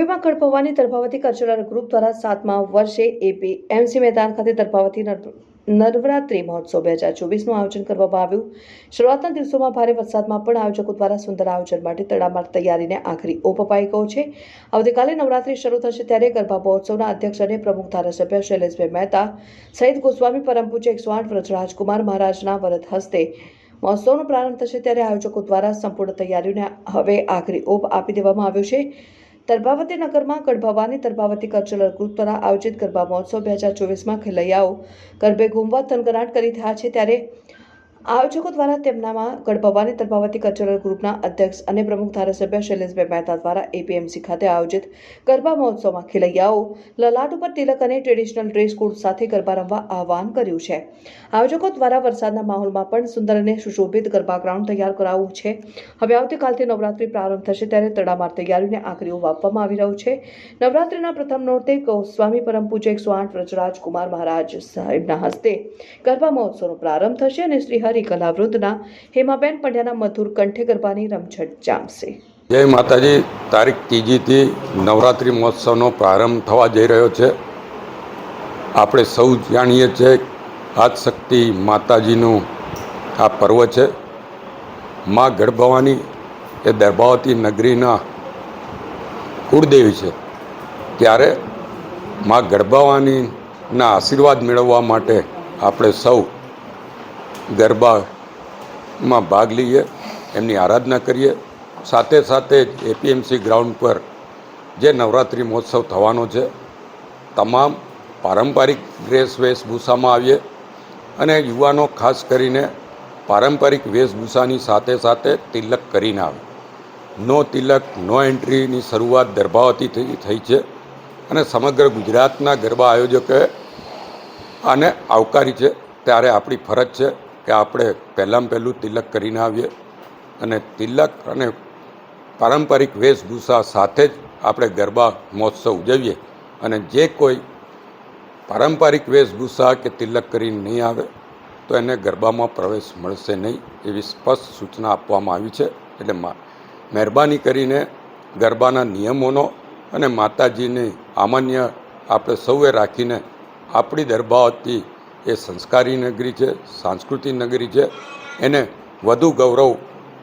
મોરબીમાં કડપવાની દર્ભાવતી cultural group દ્વારા 7મા વર્ષે એપીએમસી મેદાન ખાતે દર્ભાવતી નવરાત્રિ મહોત્સવ 2024નું આયોજન કરવામાં આવ્યું। શરૂઆતના દિવસોમાં ભારે વરસાદમાં પણ આયોજકો દ્વારા સુંદર આયોજન માટે તડામાર તૈયારીને આખરી ઓપ અપાઈ ગયો છે। આવતીકાલે નવરાત્રિ શરૂ થશે ત્યારે ગરબા મહોત્સવના અધ્યક્ષ અને પ્રમુખ ધારાસભ્ય શૈલેષભાઈ મહેતા સહિત ગોસ્વામી પરમ પૂજ્ય 108 વ્રજરાજકુમાર મહારાજના વરદ હસ્તે મહોત્સવનો પ્રારંભ થશે ત્યારે આયોજકો દ્વારા સંપૂર્ણ તૈયારીઓને હવે આખરી ઓપ આપી દેવામાં આવ્યો છે। દર્ભાવતી નગરમાં ગઢભવાની દર્ભાવતી કલ્ચરલ ગ્રુપ દ્વારા આયોજિત ગરબા મહોત્સવ 2024માં ખેલૈયાઓ ગરબે ઘૂમવા થનગનાટ કરી રહ્યા છે ત્યારે આયોજકો દ્વારા તેમનામાં ગઢભવાની દર્ભાવતી કલ્ચરલ ગ્રુપના અધ્યક્ષ અને પ્રમુખ ધારાસભ્ય શૈલેષભાઈ મહેતા દ્વારા એપીએમસી ખાતે આયોજિત ગરબા મહોત્સવમાં ખેલૈયાઓ લલાટ ઉપર તિલક અને ટ્રેડિશનલ ડ્રેસ કોડ સાથે ગરબા રમવા આહવાન કર્યું છે। આયોજકો દ્વારા વરસાદના માહોલમાં પણ સુંદર અને સુશોભિત ગરબા ગ્રાઉન્ડ તૈયાર કરાવવું છે। હવે આવતીકાલથી નવરાત્રિ પ્રારંભ થશે ત્યારે તડામાર તૈયારીઓને આખરી ઓપ આપવામાં આવી રહ્યું છે। નવરાત્રિના પ્રથમ નોરતે ગોસ્વામી પરમ પૂજ્ય 108 વ્રજરાજકુમાર મહારાજ સાહેબના હસ્તે ગરબા મહોત્સવનો પ્રારંભ થશે અને શ્રી કલાવૃંદના હેમાબેન પંડ્યાના મધુર કંઠે ગરબાની રમઝટ જામશે। જય માતાજી। તારીખ 3થી નવરાત્રિ મહોત્સવનો પ્રારંભ થવા જઈ રહ્યો છે। આપણે સૌ જાણીએ છીએ આદિશક્તિ માતાજીનું આ પર્વ છે। મા ગઢભવાની એ દર્ભાવતી નગરીના કુળદેવી છે, ત્યારે મા ગઢભવાનીના આશીર્વાદ મેળવવા માટે આપણે સૌ ગરબામાં ભાગ લઈએ, એમની આરાધના કરીએ। સાથે સાથે જ એપીએમસી ગ્રાઉન્ડ પર જે નવરાત્રિ મહોત્સવ થવાનો છે તમામ પારંપરિક ડ્રેસ વેશભૂષામાં આવીએ અને યુવાનો ખાસ કરીને પારંપરિક વેશભૂષાની સાથે સાથે તિલક કરીને આવે। નો તિલક નો એન્ટ્રીની શરૂઆત દર્ભાવતીથી થઈ છે અને સમગ્ર ગુજરાતના ગરબા આયોજકોએ આને આવકારી છે। ત્યારે આપણી ફરજ છે કે આપણે પહેલું તિલક કરીને આવીએ અને તિલક અને પારંપરિક વેશભૂષા સાથે જ આપણે ગરબા મહોત્સવ ઉજવીએ અને જે કોઈ પારંપરિક વેશભૂષા કે તિલક કરીને નહીં આવે તો એને ગરબામાં પ્રવેશ મળશે નહીં, એવી સ્પષ્ટ સૂચના આપવામાં આવી છે। એટલે મહેરબાની કરીને ગરબાના નિયમોનો અને માતાજીની આમાન્ય આપણે સૌએ રાખીને આપણી દર્ભાવતી એ સંસ્કારી નગરી છે, સાંસ્કૃતિક નગરી છે, એને વધુ ગૌરવ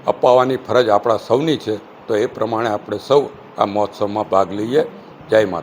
અપાવવાની ફરજ આપણા સૌની છે। તો એ પ્રમાણે આપણે સૌ આ મહોત્સવમાં ભાગ લઈએ। જય માતા।